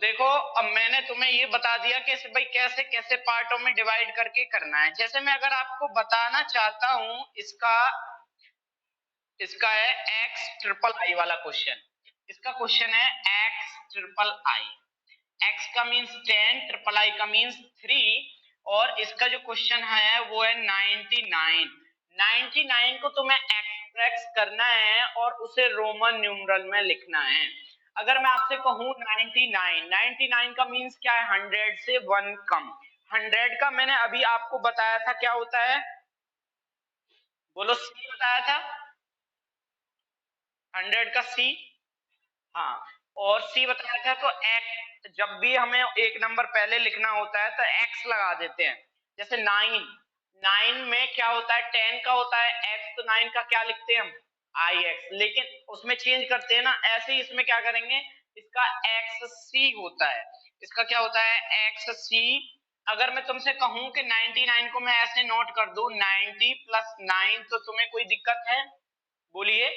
देखो, अब मैंने तुम्हें ये बता दिया कि भाई कैसे कैसे पार्टों में डिवाइड करके करना है। जैसे मैं अगर आपको बताना चाहता हूं, इसका इसका है एक्स ट्रिपल आई वाला क्वेश्चन। इसका क्वेश्चन है एक्स ट्रिपल आई। एक्स का मीन्स 10, ट्रिपल आई का मीन्स 3। और इसका जो क्वेश्चन है वो है 99। 99 को तुम्हें एक्सप्रेस करना है और उसे रोमन न्यूमरल में लिखना है। अगर मैं आपसे कहूं 99 का मीन्स क्या है? 100 से 1 कम। 100 का मैंने अभी आपको बताया था क्या होता है, बोलो। सी बताया था, 100 का सी। हाँ, और सी बताया था। तो एक्स, जब भी हमें एक नंबर पहले लिखना होता है तो एक्स लगा देते हैं। जैसे 9 में क्या होता है? 10 का होता है एक्स, तो 9 का क्या लिखते हैं हम? आई एक्स। लेकिन उसमें चेंज करते हैं ना, ऐसे ही इसमें क्या करेंगे, इसका एक्स सी होता है। इसका क्या होता है? एक्स सी। अगर मैं तुमसे कहूं कि 99 को मैं ऐसे नोट कर दूं, 90 प्लस 9, तो तुम्हें कोई दिक्कत है? बोलिए,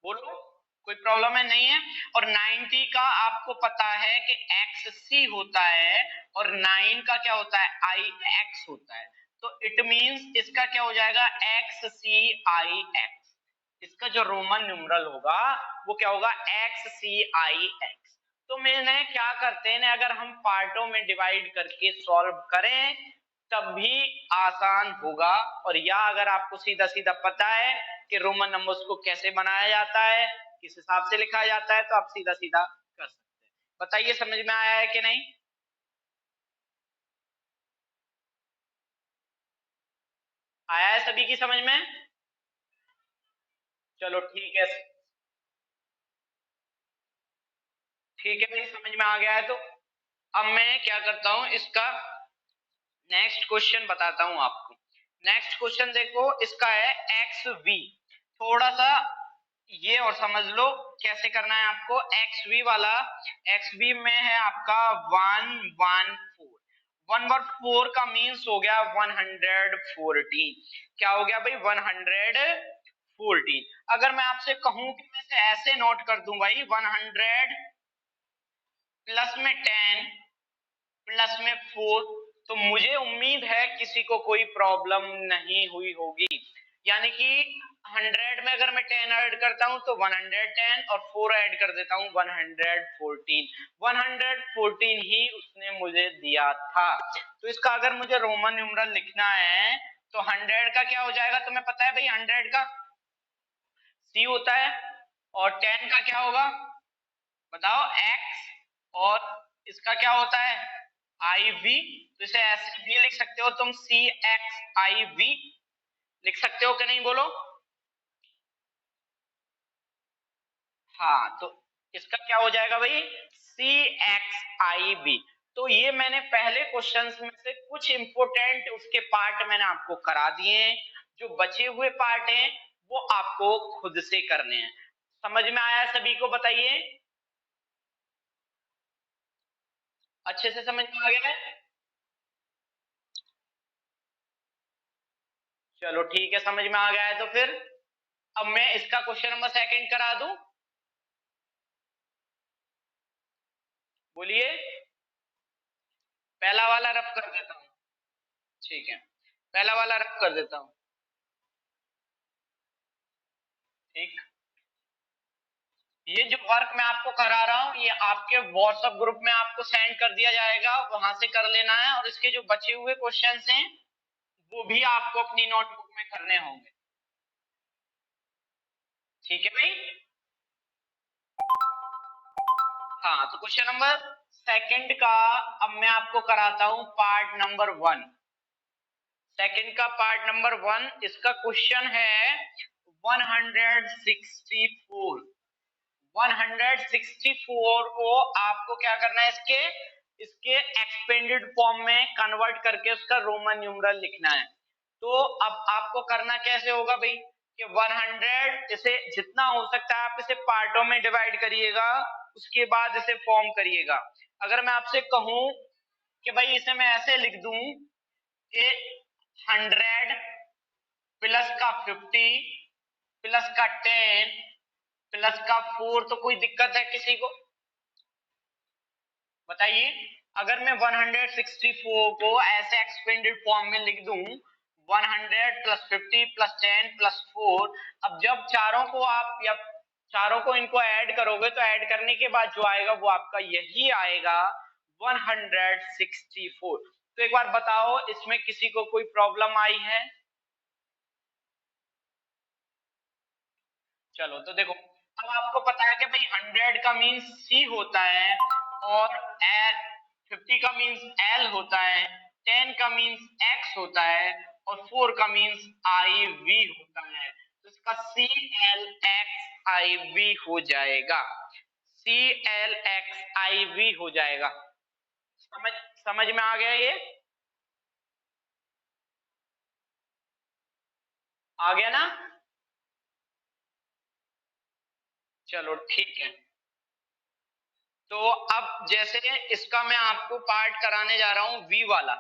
बोलो, कोई प्रॉब्लम है? नहीं है। और 90 का आपको पता है कि एक्स सी होता है, और 9 का क्या होता है? आई एक्स होता है। तो इट मींस इसका क्या हो जाएगा? एक्स सी आई एक्स। इसका जो रोमन न्यूमरल होगा वो क्या होगा? एक्स सी आई एक्स। तो मैंने क्या करते हैं, अगर हम पार्टों में डिवाइड करके सॉल्व करें तब भी आसान होगा। और या अगर आपको सीधा सीधा पता है कि रोमन नंबर्स को कैसे बनाया जाता है, किस हिसाब से लिखा जाता है, तो आप सीधा सीधा कर सकते हैं। बताइए, समझ में आया है कि नहीं? आया है सभी की समझ में? चलो ठीक है, ठीक है भाई, समझ में आ गया है तो अब मैं क्या करता हूं, इसका नेक्स्ट क्वेश्चन बताता हूं आपको। नेक्स्ट क्वेश्चन देखो, इसका है एक्स वी। थोड़ा सा ये और समझ लो कैसे करना है आपको। एक्स वी वाला, एक्स वी में है आपका 114। 114 का मीन्स हो गया 114। क्या हो गया भाई? 114। अगर मैं आपसे कहूं कि मैं इसे ऐसे नोट कर दूं भाई, 100 प्लस में 10 प्लस में 4, तो मुझे उम्मीद है किसी को कोई प्रॉब्लम नहीं हुई होगी। यानी कि 100 में अगर मैं 10 ऐड करता हूं तो 110, और 4 ऐड कर देता हूं 114। 114 ही उसने मुझे दिया था। तो इसका अगर मुझे रोमन न्यूमरल लिखना है तो 100 का क्या हो जाएगा? तुम्हें पता है भाई, 100 का सी होता है, और 10 का क्या होगा? बताओ, एक्स। और इसका क्या होता है? आई वी। तो इसे ऐसे भी लिख सकते हो तुम, सी एक्स आई वी। लिख सकते हो कि नहीं, बोलो। हाँ, तो इसका क्या हो जाएगा भाई? सी एक्स आई वी। तो ये मैंने पहले क्वेश्चंस में से कुछ इंपोर्टेंट उसके पार्ट मैंने आपको करा दिए हैं। जो बचे हुए पार्ट हैं वो आपको खुद से करने हैं। समझ में आया सभी को? बताइए, अच्छे से समझ में आ गया है? चलो ठीक है, समझ में आ गया है तो फिर अब मैं इसका क्वेश्चन नंबर सेकंड करा दूं। बोलिए, पहला वाला रफ कर देता हूं। ठीक है, पहला वाला रफ कर देता हूं। ठीक, ये जो वर्क मैं आपको करा रहा हूं ये आपके व्हाट्सएप ग्रुप में आपको सेंड कर दिया जाएगा, वहां से कर लेना है। और इसके जो बचे हुए क्वेश्चंस हैं वो भी आपको अपनी नोटबुक में करने होंगे। ठीक है भाई? हाँ, तो क्वेश्चन नंबर सेकंड का अब मैं आपको कराता हूं पार्ट नंबर 1। सेकंड का पार्ट नंबर 1, इसका क्वेश्चन है 164। 164 को आपको क्या करना है? इसके इसके एक्सपेंडेड फॉर्म में कन्वर्ट करके उसका रोमन न्यूमरल लिखना है। तो अब आपको करना कैसे होगा भाई कि 100, इसे जितना हो सकता है आप इसे पार्टों में डिवाइड करिएगा, उसके बाद इसे फॉर्म करिएगा। अगर मैं आपसे कहूं कि भाई इसे मैं ऐसे लिख दूं कि 100 प्लस का 50 प्लस का 10 प्लस का 4, तो कोई दिक्कत है किसी को? बताइए, अगर मैं 164 को ऐसे एक्सपेंडेड फॉर्म में लिख दूं 100 प्लस 50 प्लस 10 प्लस 4, अब जब चारों को आप या चारों को इनको ऐड करोगे तो ऐड करने के बाद जो आएगा वो आपका यही आएगा 164। तो एक बार बताओ इसमें किसी को कोई प्रॉब्लम आई है? चलो तो देखो, अब आपको पता है कि भाई 100 का मीन्स सी होता है, और 50 का मीन्स एल होता है, 10 का मीन्स एक्स होता है, और 4 का मीन्स आई वी होता है। तो इसका C L X I V हो जाएगा, C L X I V हो जाएगा। समझ समझ में आ गया ये? आ गया ना? चलो ठीक है। तो अब जैसे इसका मैं आपको पार्ट कराने जा रहा हूं वी वाला,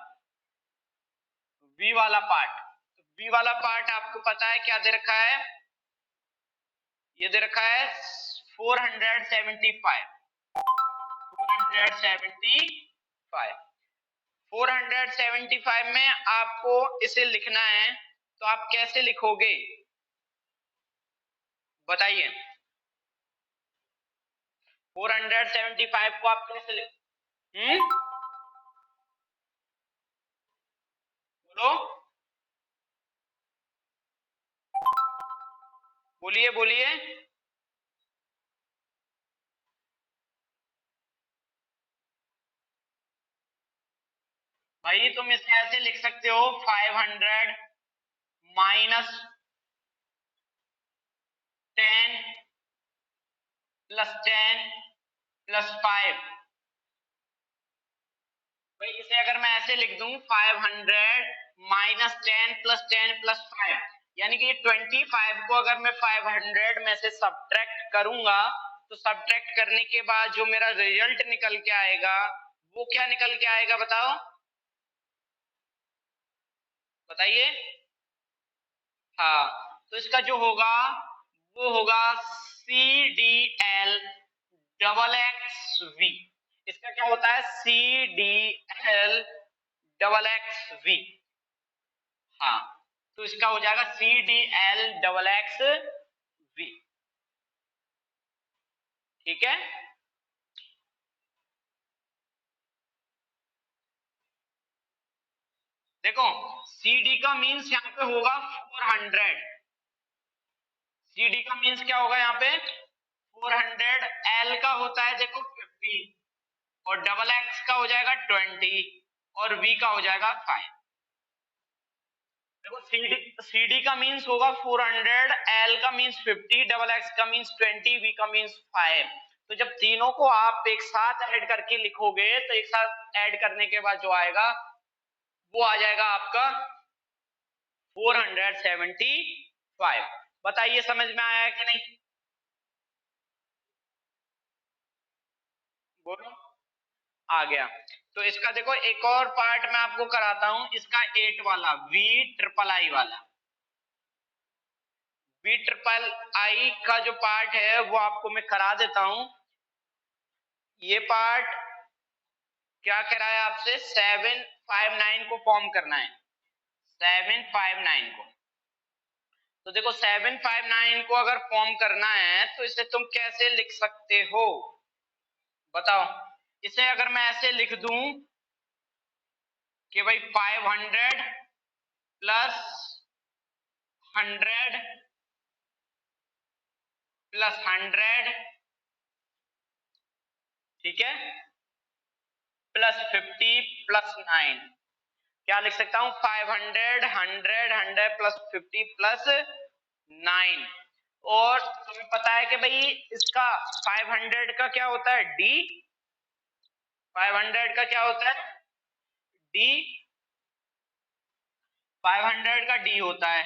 वी वाला पार्ट। वी वाला पार्ट आपको पता है क्या दे रखा है? ये दे रखा है 475, 475। 475 में आपको इसे लिखना है, तो आप कैसे लिखोगे बताइए? 475 को आप कैसे लिख बोलो, बोलिए बोलिए। भाई तुम इसे ऐसे लिख सकते हो 500 माइनस 10 प्लस 10 प्लस 5। भाई इसे अगर मैं ऐसे लिख दूं 500 माइनस 10 प्लस 10 प्लस 5, यानी कि 25 को अगर मैं 500 में से सब्ट्रैक्ट करूंगा तो सब्ट्रैक्ट करने के बाद जो मेरा रिजल्ट निकल के आएगा वो क्या निकल के आएगा बताओ? बताइए। हाँ, तो इसका जो होगा वो होगा C D L double X V. इसका क्या होता है? C D L double X V. हाँ, तो इसका हो जाएगा C D L double X V. ठीक है। देखो, सी डी का मीन्स यहाँ पे होगा 400। सी डी का मीन्स क्या होगा यहाँ पे? 400। एल का होता है देखो 50, और डबल एक्स का हो जाएगा 20, और वी का हो जाएगा 5। देखो, सीडी का मीन्स होगा 400, एल का मीन्स 50, डबल एक्स का मीन्स 20, वी का मीन्स 5। तो जब तीनों को आप एक साथ ऐड करके लिखोगे तो एक साथ ऐड करने के बाद जो आएगा वो आ जाएगा आपका 475। बताइए समझ में आया कि नहीं? बोलो। आ गया। तो इसका देखो एक और पार्ट मैं आपको कराता हूं, इसका 8 वाला वी ट्रिपल आई वाला। वी ट्रिपल आई का जो पार्ट है वो आपको मैं करा देता हूं। ये पार्ट क्या कह रहा है आपसे? 759 को फॉर्म करना है, 759 को। तो देखो 759 को अगर फॉर्म करना है तो इसे तुम कैसे लिख सकते हो बताओ? इसे अगर मैं ऐसे लिख दूं कि भाई 500 प्लस 100 प्लस 100, ठीक है, प्लस 50 प्लस 9। क्या लिख सकता हूं? 500 100 100 प्लस 50 प्लस 9। और तुम्हें पता है कि भाई इसका 500 का क्या होता है? डी। 500 का क्या होता है? डी। 500 का डी होता है,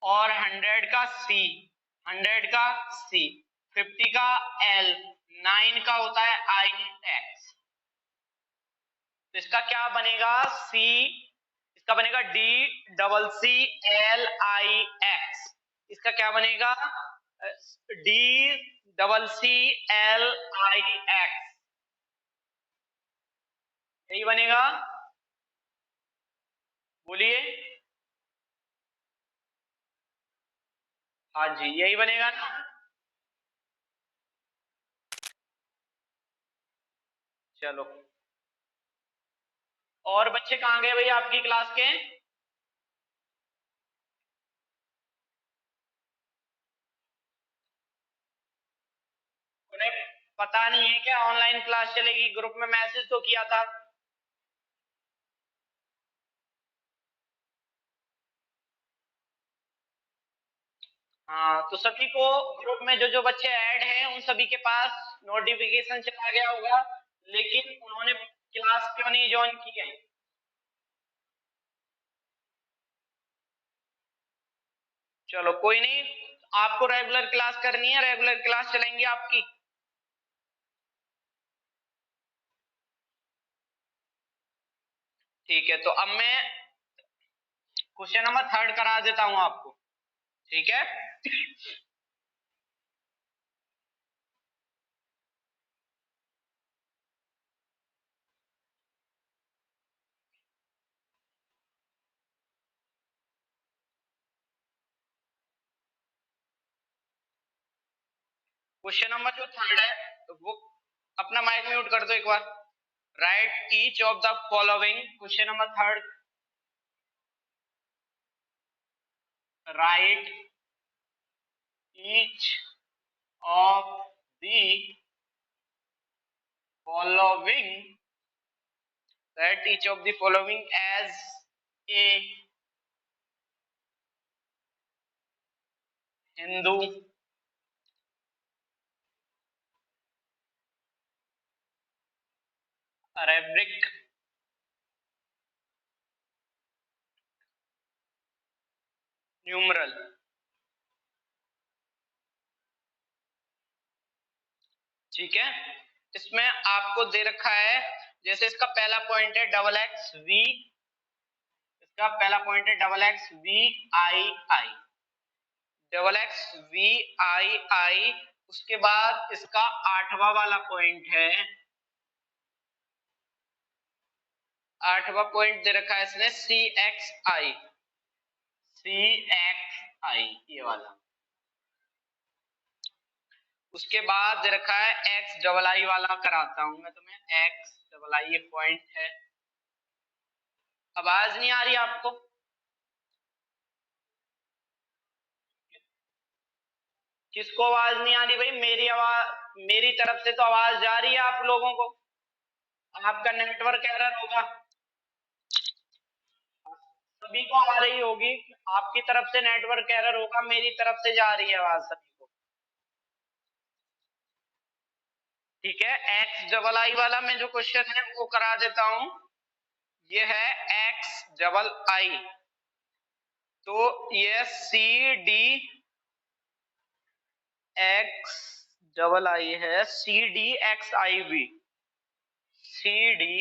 और 100 का सी, 100 का सी, 50 का एल, 9 का होता है आई एक्स। तो इसका क्या बनेगा? सी, इसका बनेगा D double C L I X. इसका क्या बनेगा? D double C L I X. यही बनेगा, बोलिए। हाँ जी, यही बनेगा ना। चलो, और बच्चे कहाँ गए भाई आपकी क्लास के? उन्हें पता नहीं है क्या ऑनलाइन क्लास चलेगी? ग्रुप में मैसेज तो किया था। हाँ, तो सभी को ग्रुप में जो जो बच्चे ऐड हैं उन सभी के पास नोटिफिकेशन चला गया होगा, लेकिन उन्होंने क्लास क्यों नहीं ज्वाइन की है? चलो कोई नहीं, आपको रेगुलर क्लास करनी है, रेगुलर क्लास चलेंगी आपकी। ठीक है, तो अब मैं क्वेश्चन नंबर 3 करा देता हूं आपको। ठीक है, क्वेश्चन नंबर जो 3 है वो, अपना माइक म्यूट कर दो एक बार। Write each of the following, question number 3, write each of the following, write each of the following as a Hindu Arabic numeral। ठीक है, इसमें आपको दे रखा है, जैसे इसका पहला पॉइंट है डबल एक्स वी, इसका पहला पॉइंट है double X V I I, double X V I I. उसके बाद इसका 8वां वाला पॉइंट है, 8वां पॉइंट दे रखा है इसने सी एक्स आई, सी एक्स आई, ये वाला। उसके बाद दे रखा है एक्स डबल आई वाला, कराता हूं मैं तुम्हें, एक्स डबल आई, ये पॉइंट है। आवाज नहीं आ रही आपको? किसको आवाज नहीं आ रही भाई? मेरी आवाज, मेरी तरफ से तो आवाज जा रही है आप लोगों को। आपका नेटवर्क एरर होगा, सभी को आ रही होगी। आपकी तरफ से नेटवर्क एरर होगा, मेरी तरफ से जा रही है आवाज सभी को। ठीक है, एक्स डबल आई वाला में जो क्वेश्चन है वो करा देता हूं। ये है एक्स डबल आई, तो ये C D X double I है, C D X I B, C D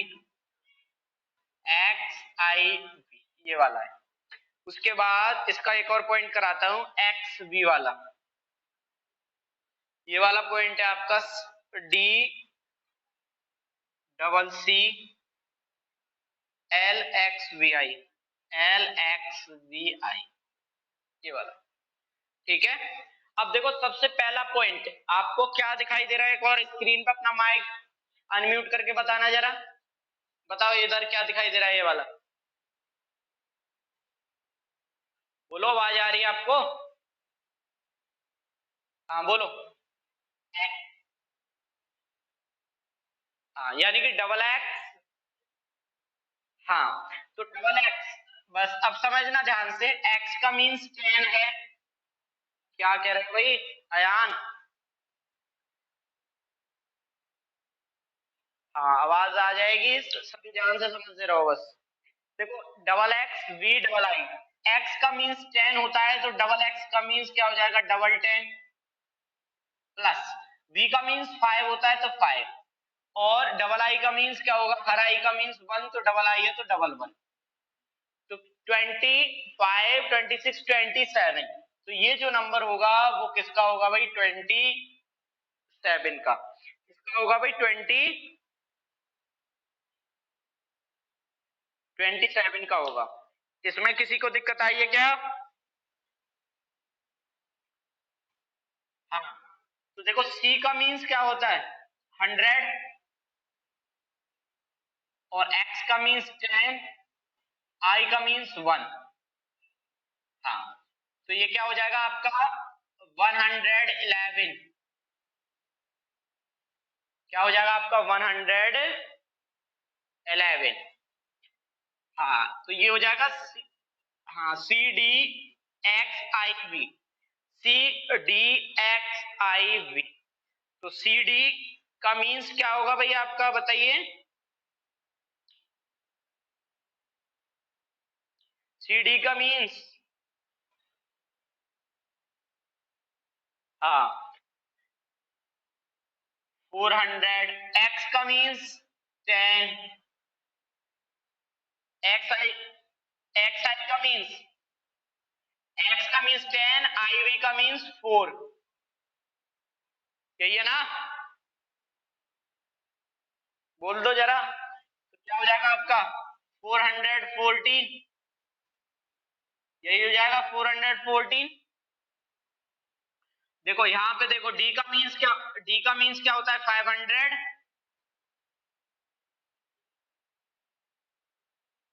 X I B, ये वाला है। उसके बाद इसका एक और पॉइंट कराता हूं, एक्स बी वाला। ये वाला पॉइंट है आपका D double C L X V I, L X V I, ये वाला। ठीक है, अब देखो सबसे पहला पॉइंट आपको क्या दिखाई दे रहा है? एक और स्क्रीन पे अपना माइक अनम्यूट करके बताना जरा, बताओ इधर क्या दिखाई दे रहा है? ये वाला बोलो, आवाज आ रही है आपको? हाँ बोलो। हाँ, यानी कि डबल एक्स। हाँ, तो डबल एक्स, बस अब समझना ध्यान से, एक्स का मीन्स 10 है। क्या कह रहे हो भाई अयान? हाँ, आवाज आ जाएगी, सभी ध्यान से समझते रहो बस। देखो, double X V double I, X का मीन्स 10 होता है, तो डबल एक्स का मीन्स क्या हो जाएगा? डबल 10, प्लस वी का मीन्स 5 होता है तो 5, और डबल आई का मीन्स क्या होगा? हर आई का मीन्स 1, तो डबल आई है तो डबल 1, तो 25, 26, 27, तो ये जो नंबर होगा वो किसका होगा भाई? 27 का। किसका होगा भाई? 20 27 का होगा। इसमें किसी को दिक्कत आई है क्या? हाँ, तो देखो C का मीन्स क्या होता है 100 और X का मीन्स 10, I का मीन्स 1। हाँ, तो ये क्या हो जाएगा आपका 111। क्या हो जाएगा आपका 111। हाँ, तो ये हो जाएगा हाँ CDXIV, CDXIV। तो CD का मीन्स क्या होगा भैया आपका बताइए? CD का मीन्स हाँ 400। X का मीन्स 10। XI XI का मीन्स X का मीन्स 10, IV का मीन्स 4। यही है ना? बोल दो जरा, तो क्या हो जाएगा आपका 414। यही हो जाएगा 414। देखो यहाँ पे देखो D का मीन्स क्या, D का मीन्स क्या होता है 500।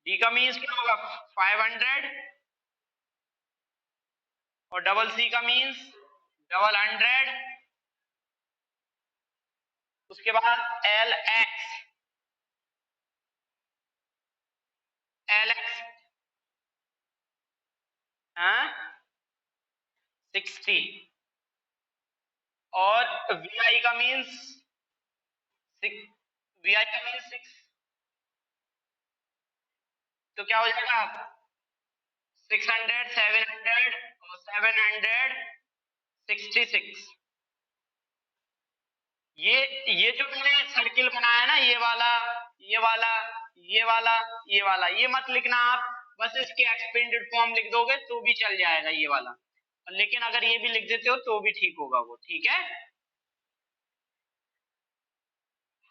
D का मीन्स क्या होगा 500 और डबल C का मीन्स डबल 100। उसके बाद LX हाँ 60 और VI का मीन्स 6। VI का मीन्स 6। तो क्या हो जाएगा 600, 700 और 766। ये जो मैंने सर्किल बनाया ना, ये वाला, ये वाला, ये वाला, ये वाला, ये मत लिखना आप, बस इसके एक्सपेंडेड फॉर्म लिख दोगे तो भी चल जाएगा ये वाला। लेकिन अगर ये भी लिख देते हो तो भी ठीक होगा वो, ठीक है?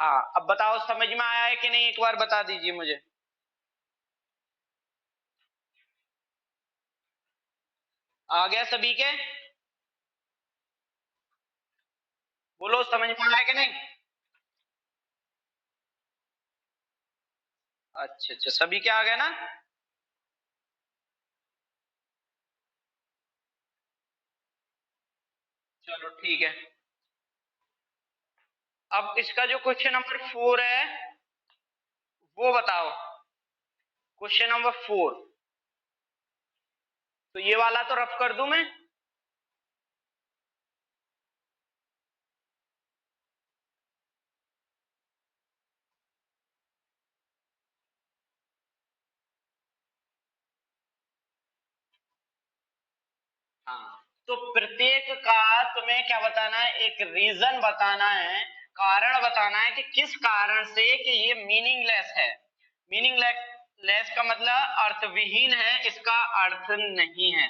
हाँ, अब बताओ समझ में आया है कि नहीं, एक बार बता दीजिए मुझे। आ गया सभी के? बोलो समझ में आया कि नहीं? अच्छा अच्छा, सभी के आ गया ना? चलो ठीक है। अब इसका जो क्वेश्चन नंबर 4 है वो बताओ। क्वेश्चन नंबर 4, तो ये वाला तो रफ कर दूं मैं? हाँ, तो प्रत्येक का तुम्हें क्या बताना है, एक रीजन बताना है, कारण बताना है कि किस कारण से कि ये मीनिंगलेस है। मीनिंगलेस का मतलब अर्थविहीन है, इसका अर्थ नहीं है।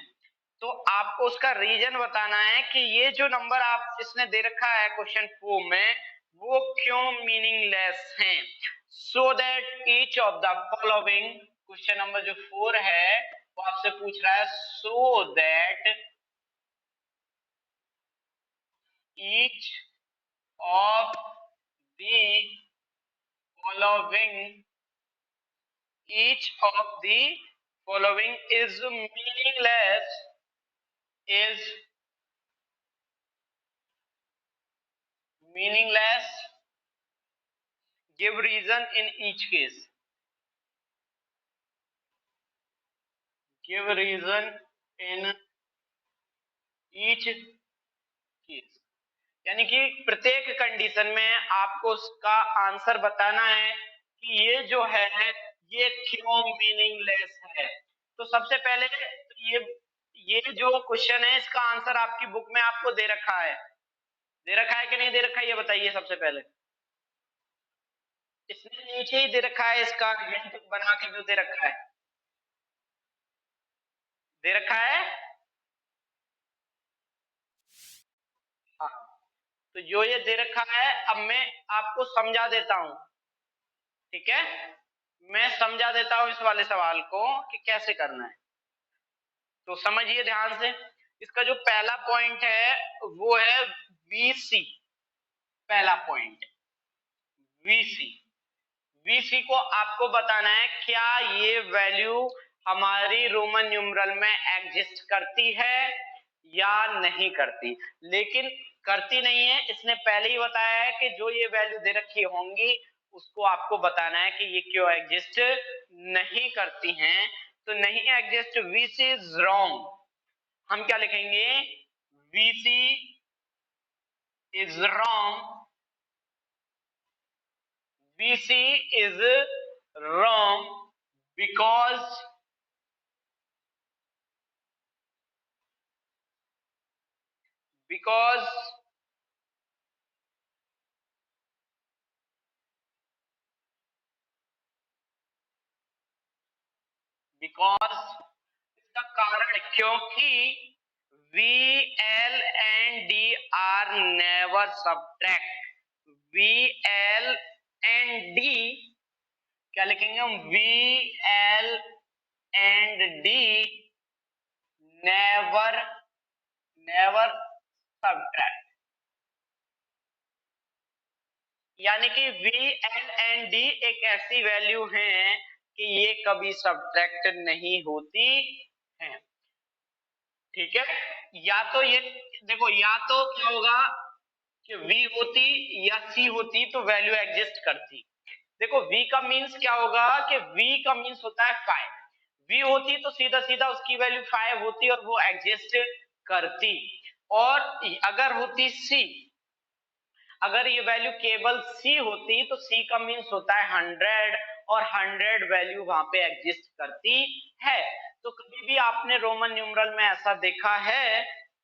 तो आपको उसका रीजन बताना है कि ये जो नंबर आप इसने दे रखा है क्वेश्चन 4 में वो क्यों मीनिंगलेस हैं। So that each of the following, question number जो 4 है वो आपसे पूछ रहा है so that each of the following each of the following is meaningless, give reason in each case, give reason in each case। यानी कि प्रत्येक कंडीशन में आपको उसका आंसर बताना है कि ये जो है ये क्यों मीनिंगलेस है। तो सबसे पहले तो ये जो क्वेश्चन है इसका आंसर आपकी बुक में आपको दे रखा है। दे रखा है कि नहीं दे रखा है ये बताइए सबसे पहले। इसने नीचे ही दे रखा है, इसका हिंट बना के जो दे रखा है, दे रखा है। हाँ, तो जो ये दे रखा है अब मैं आपको समझा देता हूं, ठीक है? मैं समझा देता हूं इस वाले सवाल को कि कैसे करना है, तो समझिए ध्यान से। इसका जो पहला पॉइंट है वो है वीसी। पहला पॉइंट वीसी। वीसी को आपको बताना है क्या ये वैल्यू हमारी रोमन न्यूमरल में एग्जिस्ट करती है या नहीं करती। लेकिन करती नहीं है, इसने पहले ही बताया है कि जो ये वैल्यू दे रखी होंगी उसको आपको बताना है कि ये क्यों एग्जिस्ट नहीं करती हैं। तो नहीं एग्जिस्ट, वीसी इज रॉन्ग। हम क्या लिखेंगे, VC is wrong. VC is wrong because because because इसका कारण क्योंकि V L and D are never subtract। V L and D क्या लिखेंगे हम, V L and D never never subtract। यानी कि वी एल एंड डी एक ऐसी वैल्यू है कि ये कभी सब्ट्रैक्ट नहीं होती है। ठीक है, या तो ये देखो, या तो क्या होगा कि v होती या c होती तो वैल्यू एग्जिस्ट करती। देखो v का मीन्स क्या होगा कि v का मीन्स होता है 5। v होती तो सीधा सीधा उसकी वैल्यू 5 होती और वो एग्जिस्ट करती। और अगर होती c, अगर ये वैल्यू केवल c होती तो c का मीन्स होता है 100 और 100 वैल्यू वहां पे एग्जिस्ट करती है। तो कभी भी आपने रोमन न्यूमरल में ऐसा देखा है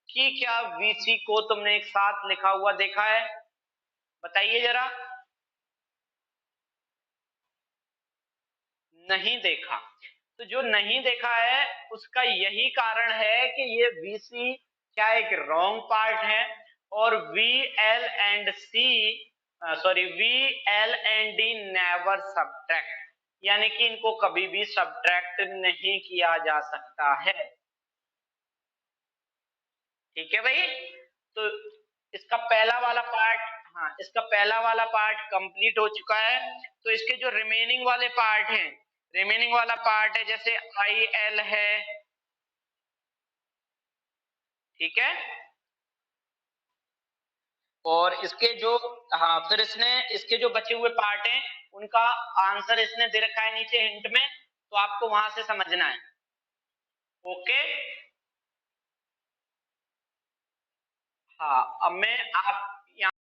कि क्या VC को तुमने एक साथ लिखा हुआ देखा है, बताइए जरा। नहीं देखा। तो जो नहीं देखा है उसका यही कारण है कि ये VC क्या एक रॉन्ग पार्ट है और VL and C sorry VL and D never subtract, यानी कि इनको कभी भी सब्ट्रैक्ट नहीं किया जा सकता है। ठीक है भाई, तो इसका पहला वाला पार्ट, हाँ इसका पहला वाला पार्ट कंप्लीट हो चुका है। तो इसके जो रिमेनिंग वाले पार्ट हैं, रिमेनिंग वाला पार्ट है जैसे आई एल है, ठीक है, और इसके जो, हाँ फिर इसने इसके जो बचे हुए पार्ट हैं उनका आंसर इसने दे रखा है नीचे हिंट में, तो आपको वहां से समझना है। ओके, हाँ अब मैं आप